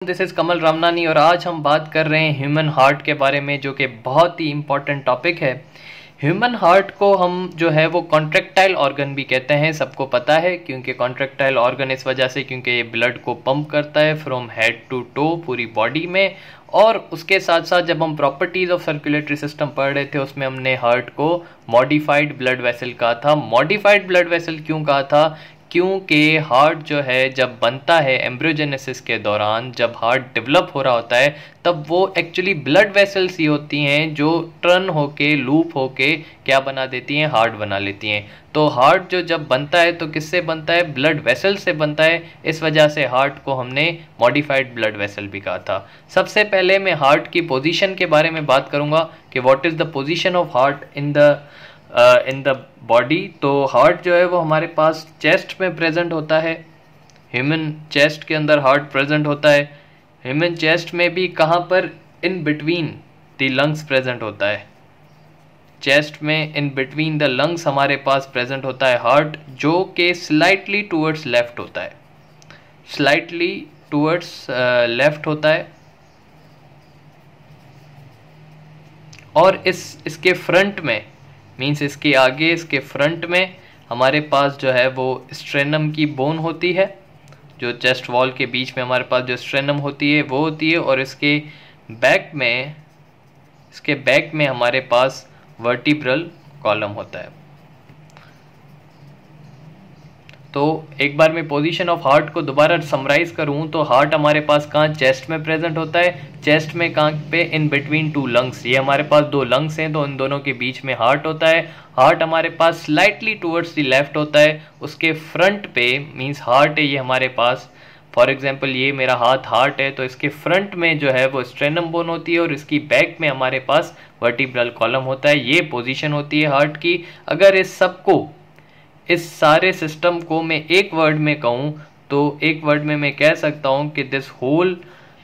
This is कमल रामनानी और आज हम बात कर रहे हैं ह्यूमन हार्ट के बारे में, जो कि बहुत ही इम्पोर्टेंट टॉपिक है। ह्यूमन हार्ट को हम जो है वो कॉन्ट्रैक्टाइल ऑर्गन भी कहते हैं, सबको पता है, क्योंकि कॉन्ट्रैक्टाइल ऑर्गन इस वजह से क्योंकि ये ब्लड को पंप करता है फ्रॉम हेड टू टो पूरी बॉडी में। और उसके साथ साथ जब हम प्रॉपर्टीज़ ऑफ सर्कुलेटरी सिस्टम पढ़ रहे थे उसमें हमने हार्ट को मॉडिफाइड ब्लड वेसल कहा था। मॉडिफाइड ब्लड वेसल क्यों कहा था? क्योंकि हार्ट जो है जब बनता है एम्ब्रियोजेनेसिस के दौरान, जब हार्ट डेवलप हो रहा होता है, तब वो एक्चुअली ब्लड वेसल्स ही होती हैं जो टर्न होके लूप होके क्या बना देती हैं, हार्ट बना लेती हैं। तो हार्ट जो जब बनता है तो किससे बनता है? ब्लड वेसल से बनता है। इस वजह से हार्ट को हमने मॉडिफाइड ब्लड वेसल भी कहा था। सबसे पहले मैं हार्ट की पोजीशन के बारे में बात करूंगा कि what is the position of heart in the body. तो हार्ट जो है वो हमारे पास चेस्ट में प्रेजेंट होता है। ह्यूमन चेस्ट के अंदर हार्ट प्रेजेंट होता है। ह्यूमन चेस्ट में भी कहाँ पर? In between the lungs present होता है। चेस्ट में इन बिटवीन द लंग्स हमारे पास प्रेजेंट होता है हार्ट, जो कि स्लाइटली टूवर्ड्स लेफ्ट होता है। स्लाइटली टूवर्ड्स लेफ्ट होता है। और इसके फ्रंट में, मीन्स इसके आगे, इसके फ्रंट में हमारे पास जो है वो स्ट्रेनम की बोन होती है। जो चेस्ट वॉल के बीच में हमारे पास जो स्ट्रेनम होती है वो होती है। और इसके बैक में हमारे पास वर्टिब्रल कॉलम होता है। तो एक बार मैं पोजीशन ऑफ हार्ट को दोबारा समराइज करूं तो हार्ट हमारे पास कहाँ? चेस्ट में प्रेजेंट होता है। चेस्ट में कहाँ पे? In between two lungs. ये हमारे पास दो लंग्स हैं तो इन दोनों के बीच में हार्ट होता है। हार्ट हमारे पास स्लाइटली टूवर्ड्स द लेफ्ट होता है। उसके फ्रंट पे, मीन्स हार्ट है ये हमारे पास, फॉर एग्जाम्पल ये मेरा हार्ट है, तो इसके फ्रंट में जो है वो स्ट्रेनम बोन होती है और इसकी बैक में हमारे पास वर्टिब्रल कॉलम होता है। ये पोजीशन होती है हार्ट की। अगर इस सारे सिस्टम को मैं एक वर्ड में कहूँ तो एक वर्ड में मैं कह सकता हूँ कि दिस होल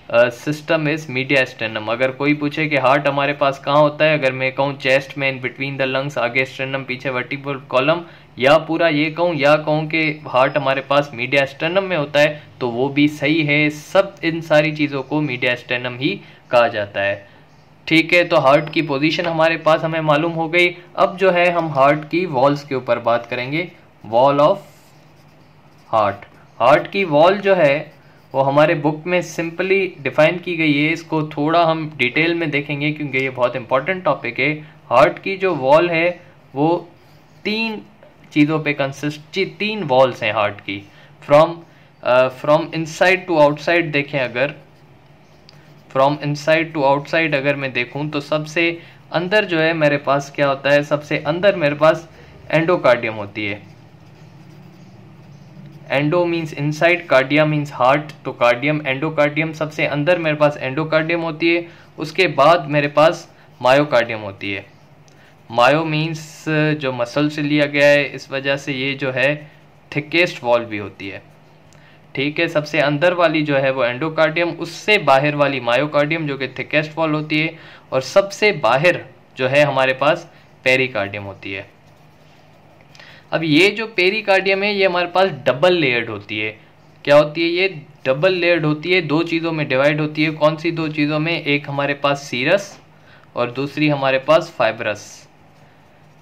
सिस्टम इज मीडियास्टेनम। अगर कोई पूछे कि हार्ट हमारे पास कहाँ होता है, अगर मैं कहूँ चेस्ट में इन बिटवीन द लंग्स, आगे स्टेनम, पीछे वर्टिब्रल कॉलम, या पूरा ये कहूँ या कहूँ कि हार्ट हमारे पास मीडियास्टेनम में होता है, तो वो भी सही है। सब इन सारी चीज़ों को मीडियास्टेनम ही कहा जाता है। ठीक है, तो हार्ट की पोजीशन हमारे पास हमें मालूम हो गई। अब जो है हम हार्ट की वॉल्स के ऊपर बात करेंगे। Wall of heart. हार्ट की वॉल जो है वो हमारे बुक में सिंपली डिफाइन की गई है। इसको थोड़ा हम डिटेल में देखेंगे क्योंकि ये बहुत इंपॉर्टेंट टॉपिक है। हार्ट की जो वॉल है वो तीन चीज़ों पे तीन वॉल्स हैं हार्ट की। फ्रॉम इनसाइड टू आउटसाइड देखें, अगर फ्रॉम इनसाइड टू आउटसाइड अगर मैं देखूं तो सबसे अंदर जो है मेरे पास क्या होता है? सबसे अंदर मेरे पास एंडोकार्डियम होती है। Endo means inside, cardia means heart, तो कार्डियम, एंडोकार्डियम, सबसे अंदर मेरे पास एंडोकार्डियम होती है। उसके बाद मेरे पास मायोकार्डियम होती है। मायो मीन्स जो मसल से लिया गया है, इस वजह से ये जो है थिकेस्ट वॉल भी होती है। ठीक है, सबसे अंदर वाली जो है वो एंडोकार्डियम, उससे बाहर वाली मायोकार्डियम जो कि थिकेस्ट वॉल होती है, और सबसे बाहर जो है हमारे पास पेरिकार्डियम होती है। अब ये जो पेरिकार्डियम है ये हमारे पास डबल लेयर्ड होती है। क्या होती है? ये डबल लेयर्ड होती है, दो चीज़ों में डिवाइड होती है। कौन सी दो चीज़ों में? एक हमारे पास सीरस और दूसरी हमारे पास फाइब्रस।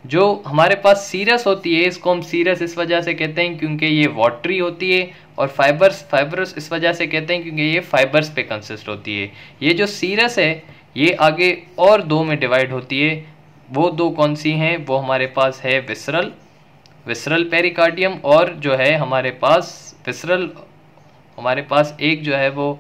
जो हमारे पास सीरस होती है, इसको हम सीरस इस वजह से कहते हैं क्योंकि ये वाटरी होती है, और फाइब्रस इस वजह से कहते हैं क्योंकि ये फाइबर्स पे कंसिस्ट होती है। ये जो सीरस है ये आगे और दो में डिवाइड होती है। वो दो कौन सी हैं? वो हमारे पास है विसरल पेरिकार्डियम, और जो है हमारे पास एक जो है वो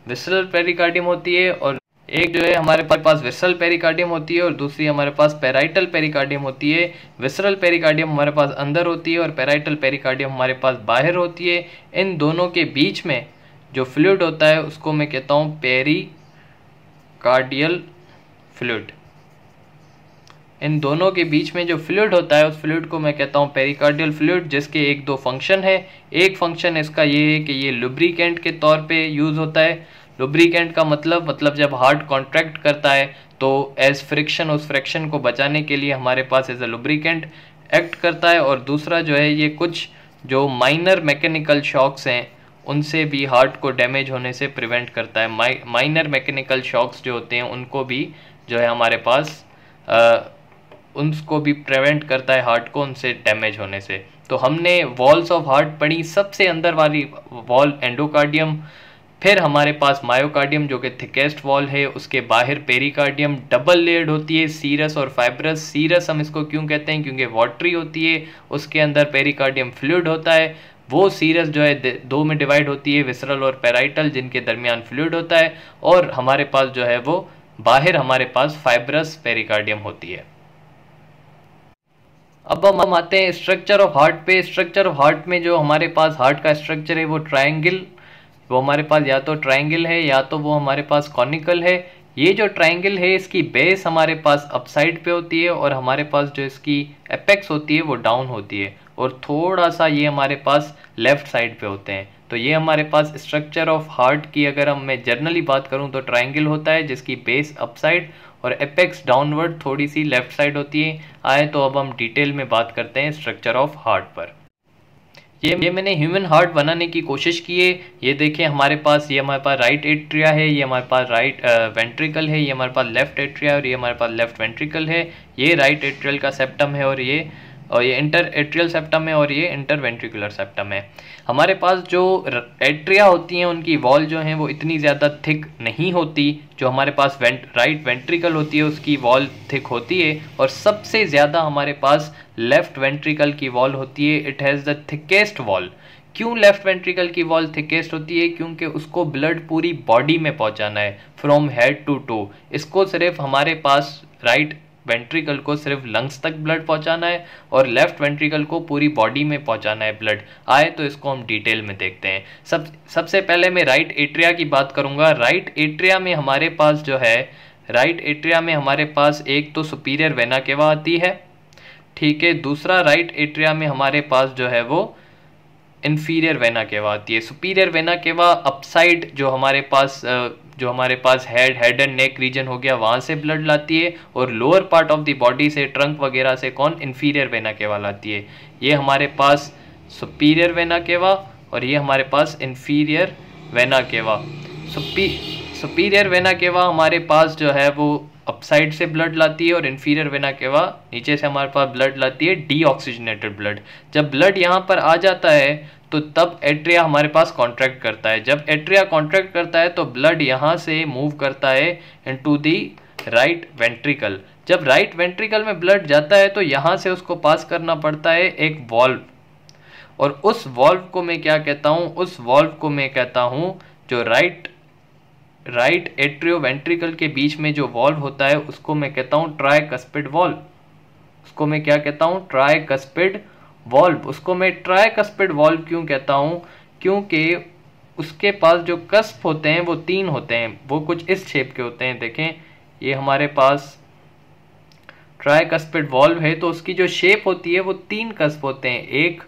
विसरल पेरिकार्डियम होती है, और एक जो है हमारे पास विसरल पेरिकार्डियम होती है, और दूसरी हमारे पास पेराइटल पेरिकार्डियम होती है। विसरल पेरिकार्डियम हमारे पास अंदर होती है और पेराइटल पेरिकार्डियम हमारे पास बाहर होती है। इन दोनों के बीच में जो फ्लूइड होता है उसको मैं कहता हूँ पेरिकार्डियल फ्लूइड। इन दोनों के बीच में जो फ्लूइड होता है उस फ्लूइड को मैं कहता हूँ पेरिकार्डियल फ्लूइड, जिसके एक दो फंक्शन है। एक फंक्शन इसका ये है कि ये लुब्रिकेंट के तौर पे यूज़ होता है। लुब्रिकेंट का मतलब जब हार्ट कॉन्ट्रैक्ट करता है तो एज फ्रिक्शन, उस फ्रिक्शन को बचाने के लिए हमारे पास एज अ लुब्रिकेंट एक्ट करता है। और दूसरा जो है ये कुछ जो माइनर मैकेनिकल शॉक्स हैं उनसे भी हार्ट को डैमेज होने से प्रिवेंट करता है। माइनर मैकेनिकल शॉक्स जो होते हैं उनको भी जो है हमारे पास उनको भी प्रिवेंट करता है हार्ट को उनसे डैमेज होने से। तो हमने वॉल्स ऑफ हार्ट पढ़ी, सबसे अंदर वाली वॉल एंडोकार्डियम, फिर हमारे पास मायोकार्डियम जो कि थिकेस्ट वॉल है, उसके बाहर पेरिकार्डियम डबल लेयर्ड होती है, सीरस और फाइब्रस। सीरस हम इसको क्यों कहते हैं, क्योंकि वाटरी होती है, उसके अंदर पेरिकार्डियम फ्लूइड होता है। वो सीरस जो है दो में डिवाइड होती है, विसरल और पैराइटल, जिनके दरमियान फ्लूइड होता है, और हमारे पास जो है वो बाहर हमारे पास फाइब्रस पेरिकार्डियम होती है। अब हम आते हैं स्ट्रक्चर ऑफ हार्ट पे। स्ट्रक्चर ऑफ हार्ट में जो हमारे पास हार्ट का स्ट्रक्चर है वो ट्रायंगल, वो हमारे पास या तो ट्रायंगल है या तो वो हमारे पास कॉनिकल है। ये जो ट्रायंगल है इसकी बेस हमारे पास अपसाइड पे होती है और हमारे पास जो इसकी एपेक्स होती है वो डाउन होती है, और थोड़ा सा ये हमारे पास लेफ्ट साइड पे होते हैं। तो ये हमारे पास स्ट्रक्चर ऑफ हार्ट की अगर मैं जनरली बात करूं तो ट्रायंगल होता है जिसकी बेस अपसाइड और एपेक्स डाउनवर्ड थोड़ी सी लेफ्ट साइड होती है। आए तो अब हम डिटेल में बात करते हैं स्ट्रक्चर ऑफ हार्ट पर। ये मैंने ह्यूमन हार्ट बनाने की कोशिश की है। ये देखें हमारे पास, ये हमारे पास राइट एट्रिया है, ये हमारे पास राइट वेंट्रिकल है, ये हमारे पास लेफ्ट एट्रिया और ये हमारे पास लेफ्ट वेंट्रिकल है। ये राइट एट्रियल का सेप्टम है और ये इंटर एट्रियल सेप्टम है और ये इंटर वेंट्रिकुलर सेप्टम है। हमारे पास जो एट्रिया होती हैं उनकी वॉल जो है वो इतनी ज़्यादा थिक नहीं होती। जो हमारे पास राइट वेंट्रिकल होती है उसकी वॉल थिक होती है, और सबसे ज़्यादा हमारे पास लेफ्ट वेंट्रिकल की वॉल होती है। It has the thickest wall. क्यों लेफ्ट वेंट्रिकल की वॉल थिकेस्ट होती है? क्योंकि उसको ब्लड पूरी बॉडी में पहुंचाना है, फ्रॉम हेड टू टो। इसको सिर्फ हमारे पास राइट वेंट्रिकल को सिर्फ लंग्स तक ब्लड पहुंचाना है और लेफ्ट वेंट्रिकल को पूरी बॉडी में पहुंचाना है ब्लड। आए तो इसको हम डिटेल में देखते हैं। सबसे पहले मैं राइट एट्रिया की बात करूंगा। राइट एट्रिया में हमारे पास जो है, राइट एट्रिया में हमारे पास एक तो सुपीरियर वेना केवा आती है, ठीक है। दूसरा राइट एट्रिया में हमारे पास जो है वो इंफीरियर वेना केवा आती है। सुपीरियर वेना केवा अपसाइड जो हमारे पास हेड एंड नेक रीजन हो गया वहां से ब्लड लाती है, और lower part of the body से ट्रंक वगैरह से कौन, इंफीरियर वेना केवा लाती है। ये हमारे पास सुपीरियर वेना केवा और ये हमारे पास inferior vena cava. Superior vena cava हमारे पास जो है वो अपसाइड से ब्लड लाती है और इंफीरियर वेना केवा नीचे से हमारे पास ब्लड लाती है, डीऑक्सीजनेटेड ब्लड। जब ब्लड यहाँ पर आ जाता है तो तब एट्रिया हमारे पास कॉन्ट्रैक्ट करता है। जब एट्रिया कॉन्ट्रैक्ट करता है तो ब्लड यहाँ से मूव करता है इनटू दी राइट वेंट्रिकल। जब राइट वेंट्रिकल में ब्लड जाता है तो यहाँ से उसको पास करना पड़ता है एक वॉल्व, और उस वॉल्व को मैं क्या कहता हूँ, उस वॉल्व को मैं कहता हूँ जो राइट एट्रियो वेंट्रिकल के बीच में जो वॉल्व होता है उसको मैं कहता हूँ ट्राइकस्पिड वॉल्व। उसको मैं क्या कहता हूँ, ट्राइकस्पिड वॉल्व। उसको मैं ट्राइकस्पिड वॉल्व क्यों कहता हूँ, क्योंकि उसके पास जो कस्प होते हैं वो 3 होते हैं, वो कुछ इस शेप के होते हैं। देखें ये हमारे पास ट्राइकस्पिड वॉल्व है तो उसकी जो शेप होती है वो 3 कस्प होते हैं, 1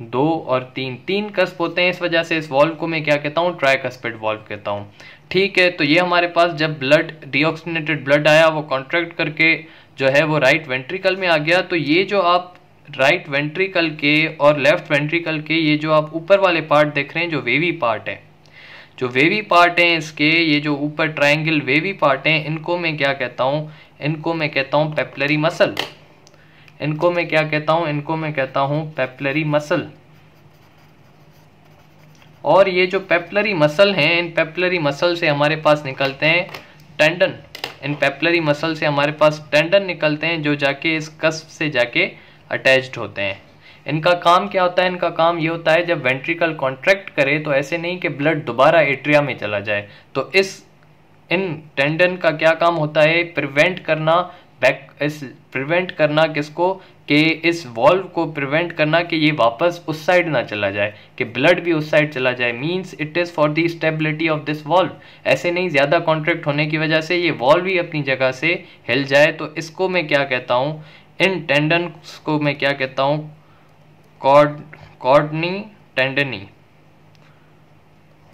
2 और 3 कस्प होते हैं। इस वजह से इस वॉल्व को मैं क्या कहता हूँ, ट्राइकस्पिड वॉल्व कहता हूँ, ठीक है। तो ये हमारे पास जब ब्लड डीऑक्सीजनेटेड ब्लड आया वो कॉन्ट्रैक्ट करके जो है वो राइट वेंट्रिकल में आ गया। तो ये जो आप राइट वेंट्रिकल के और लेफ्ट वेंट्रिकल के ये जो आप ऊपर वाले पार्ट देख रहे हैं, जो वेवी पार्ट है, जो वेवी पार्ट हैं इसके, ये जो ऊपर ट्रायंगल वेवी पार्ट हैं, इनको मैं क्या कहता हूँ, इनको मैं कहता हूँ पेपलरी मसल। इनको मैं क्या कहता हूँ, इनको मैं कहता हूँ पेपलरी मसल। और ये जो पेपलरी मसल हैं, इन पेपलरी मसल से हमारे पास निकलते हैं टेंडन। इन पेपलरी मसल से हमारे पास टेंडन निकलते हैं जो जाके इस कस्प से जाके अटैच्ड होते हैं। इनका काम क्या होता है, इनका काम ये होता है जब वेंट्रिकल कॉन्ट्रैक्ट करे तो ऐसे नहीं कि ब्लड दोबारा एट्रिया में चला जाए, तो इन टेंडन का क्या काम होता है, प्रिवेंट करना किसको, कि इस वॉल्व को प्रिवेंट करना कि ये वापस उस साइड ना चला जाए, कि ब्लड भी उस साइड चला जाए। Means it is for the stability of this valve. ऐसे नहीं ज़्यादा कॉन्ट्रैक्ट होने की वजह से ये वॉल्व ही अपनी जगह से हिल जाए। तो इसको मैं क्या कहता हूँ, इन टेंडन्स को मैं क्या कहता हूँ, कॉर्डनी टेंडनी।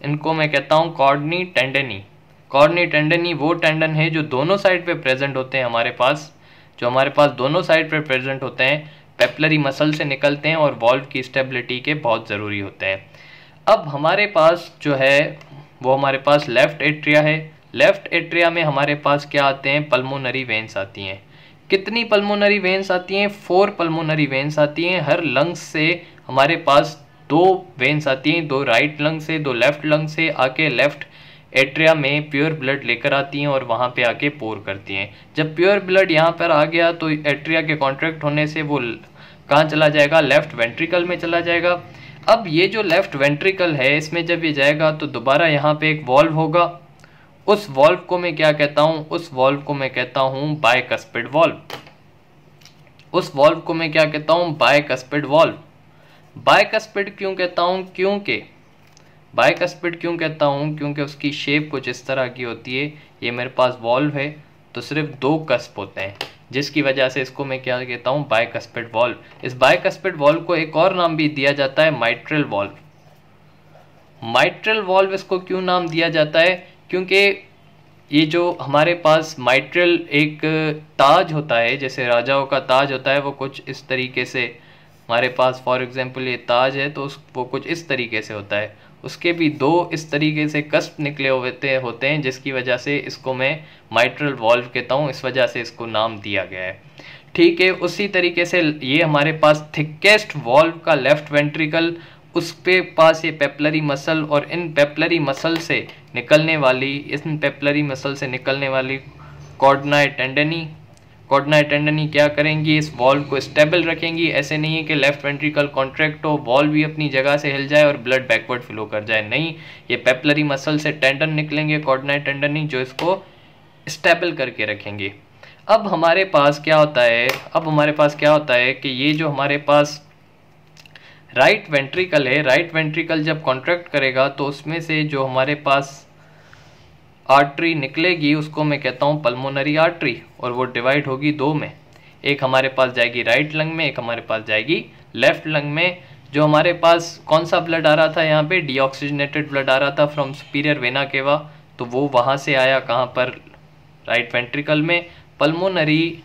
इनको मैं कहता हूँ कॉर्डनी टेंडनी। कॉर्डनी टेंडनी वो टेंडन है जो दोनों साइड पे प्रेजेंट होते हैं हमारे पास, जो हमारे पास दोनों साइड पे प्रेजेंट होते हैं, पेपलरी मसल से निकलते हैं और वॉल्व की स्टेबिलिटी के बहुत ज़रूरी होते हैं। अब हमारे पास जो है वो हमारे पास लेफ्ट एट्रिया है। लेफ्ट एट्रिया में हमारे पास क्या आते हैं, पल्मोनरी वेन्स आती हैं। कितनी पल्मोनरी वेन्स आती हैं, 4 पल्मोनरी वेन्स आती हैं। हर लंग्स से हमारे पास 2 वेन्स आती हैं, 2 राइट लंग से 2 लेफ्ट लंग से आके लेफ्ट एट्रिया में प्योर ब्लड लेकर आती हैं और वहाँ पे आके पोर करती हैं। जब प्योर ब्लड यहाँ पर आ गया तो एट्रिया के कॉन्ट्रैक्ट होने से वो कहाँ चला जाएगा, लेफ्ट वेंट्रिकल में चला जाएगा। अब ये जो लेफ्ट वेंट्रिकल है इसमें जब ये जाएगा तो दोबारा यहाँ पे एक वॉल्व होगा। उस वॉल्व को मैं क्या कहता हूँ, उस वॉल्व को मैं कहता हूँ बायकस्पिड वॉल्व। उस वॉल्व को मैं क्या कहता हूँ, बायकस्पिड वॉल्व। बायकस्पिड क्यों कहता हूँ, क्योंकि उसकी शेप कुछ इस तरह की होती है। ये मेरे पास वॉल्व है तो सिर्फ 2 कस्प होते हैं, जिसकी वजह से इसको मैं क्या कहता हूँ, बायकस्पिड वॉल्व। इस बायकस्पिड वॉल्व को एक और नाम भी दिया जाता है, माइट्रल वॉल्व। माइट्रल वॉल्व इसको क्यों नाम दिया जाता है, क्योंकि ये जो हमारे पास माइट्रल एक ताज होता है, जैसे राजाओं का ताज होता है, वो कुछ इस तरीके से हमारे पास फॉर एग्जांपल ये ताज है तो वो कुछ इस तरीके से होता है। उसके भी 2 इस तरीके से कस्प निकले होते हैं, जिसकी वजह से इसको मैं माइट्रल वॉल्व कहता हूँ। इस वजह से इसको नाम दिया गया है। ठीक है, उसी तरीके से ये हमारे पास थिकेस्ट वॉल्व का लेफ्ट वेंट्रिकल, उस पे पास ये पेपलरी मसल और इन पेपलरी मसल से निकलने वाली कॉर्डनाई टेंडनी क्या करेंगी, इस वॉल्व को स्टेबल रखेंगी। ऐसे नहीं है कि लेफ्ट वेंट्रिकल कॉन्ट्रैक्ट हो, वॉल्व भी अपनी जगह से हिल जाए और ब्लड बैकवर्ड फ्लो कर जाए। नहीं, ये पेपलरी मसल से टेंडन निकलेंगे, कॉर्डनाई टेंडनी, जो इसको स्टेबल करके रखेंगे। अब हमारे पास क्या होता है कि ये जो हमारे पास राइट वेंट्रिकल है, राइट वेंट्रिकल जब कॉन्ट्रैक्ट करेगा तो उसमें से जो हमारे पास आर्टरी निकलेगी उसको मैं कहता हूँ पल्मोनरी आर्टरी, और वो डिवाइड होगी 2 में। एक हमारे पास जाएगी राइट लंग में, एक हमारे पास जाएगी लेफ्ट लंग में। जो हमारे पास कौन सा ब्लड आ रहा था, यहाँ पे डीऑक्सीजनेटेड ब्लड आ रहा था फ्रॉम सुपीरियर वेना केवा, तो वो वहाँ से आया कहाँ पर, राइट वेंट्रिकल में। पल्मोनरी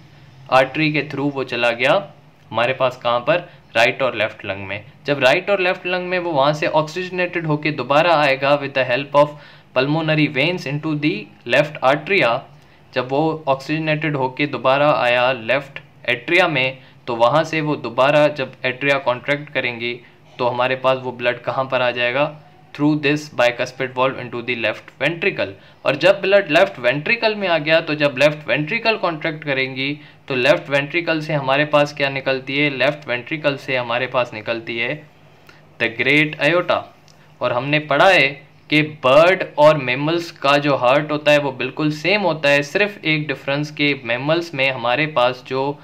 आर्टरी के थ्रू वो चला गया हमारे पास कहाँ पर, राइट और लेफ्ट लंग में। जब राइट और लेफ्ट लंग में वो वहाँ से ऑक्सीजनेटेड होके दोबारा आएगा with the help of pulmonary veins into the left atria. जब वो ऑक्सीजनेटेड होके दोबारा आया लेफ्ट एट्रिया में, तो वहाँ से वो दोबारा जब एट्रिया कॉन्ट्रैक्ट करेंगी तो हमारे पास वो ब्लड कहाँ पर आ जाएगा, through this bicuspid valve into the left ventricle. और जब ब्लड लेफ्ट वेंट्रिकल में आ गया तो जब लेफ्ट वेंट्रिकल कॉन्ट्रैक्ट करेंगी तो लेफ्ट वेंट्रिकल से हमारे पास क्या निकलती है, लेफ्ट वेंट्रिकल से हमारे पास निकलती है द ग्रेट आयोटा। और हमने पढ़ा है कि बर्ड और मैमल्स का जो हार्ट होता है वो बिल्कुल सेम होता है, सिर्फ एक डिफरेंस के मैमल्स में हमारे पास जो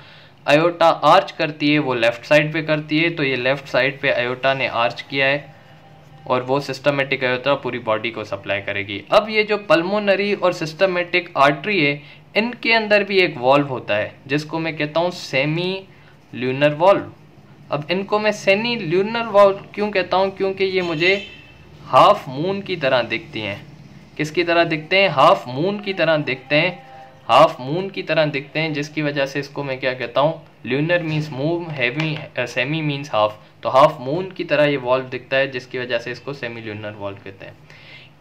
आयोटा आर्च करती है वो लेफ्ट साइड पे करती है। तो ये लेफ्ट साइड पे आयोटा ने आर्च किया है और वो सिस्टमेटिक आयोटा पूरी बॉडी को सप्लाई करेगी। अब ये जो पल्मोनरी और सिस्टमेटिक आर्टरी है, इनके अंदर भी एक वॉल्व होता है जिसको मैं कहता हूँ सेमी ल्यूनर वॉल्व। अब इनको मैं सेमी ल्यूनर वॉल्व क्यों कहता हूँ, क्योंकि ये मुझे हाफ मून की तरह दिखती हैं। किसकी तरह दिखते हैं, हाफ मून की तरह दिखते हैं, हाफ मून की तरह दिखते हैं, जिसकी वजह से इसको मैं क्या कहता हूँ, lunar means moon, semi means half, तो हाफ मून की तरह ये वॉल्व दिखता है, जिसकी वजह से इसको सेमी ल्यूनर वॉल्व कहते हैं।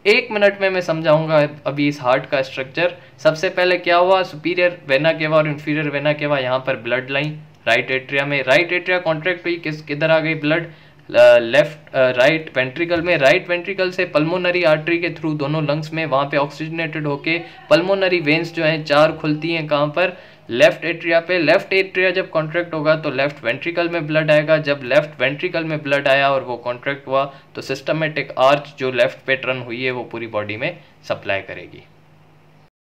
1 मिनट में मैं समझाऊंगा अभी इस हार्ट का स्ट्रक्चर। सबसे पहले क्या हुआ, सुपीरियर वेना केवा और इंफीरियर वेना केवा, यहाँ पर ब्लड लाइन राइट एट्रिया में, राइट एट्रिया कॉन्ट्रैक्ट हुई, किधर आ गई ब्लड, लेफ्ट राइट वेंट्रिकल में। राइट वेंट्रिकल से पल्मोनरी आर्टरी के थ्रू दोनों लंग्स में, वहाँ पे ऑक्सीजनेटेड होके पल्मोनरी वेन्स जो हैं 4 खुलती हैं, कहाँ पर, लेफ्ट एट्रिया पे। लेफ्ट एट्रिया जब कॉन्ट्रैक्ट होगा तो लेफ्ट वेंट्रिकल में ब्लड आएगा। जब लेफ्ट वेंट्रिकल में ब्लड आया और वो कॉन्ट्रैक्ट हुआ तो सिस्टमेटिक आर्च जो लेफ्ट पे टर्न हुई है वो पूरी बॉडी में सप्लाई करेगी।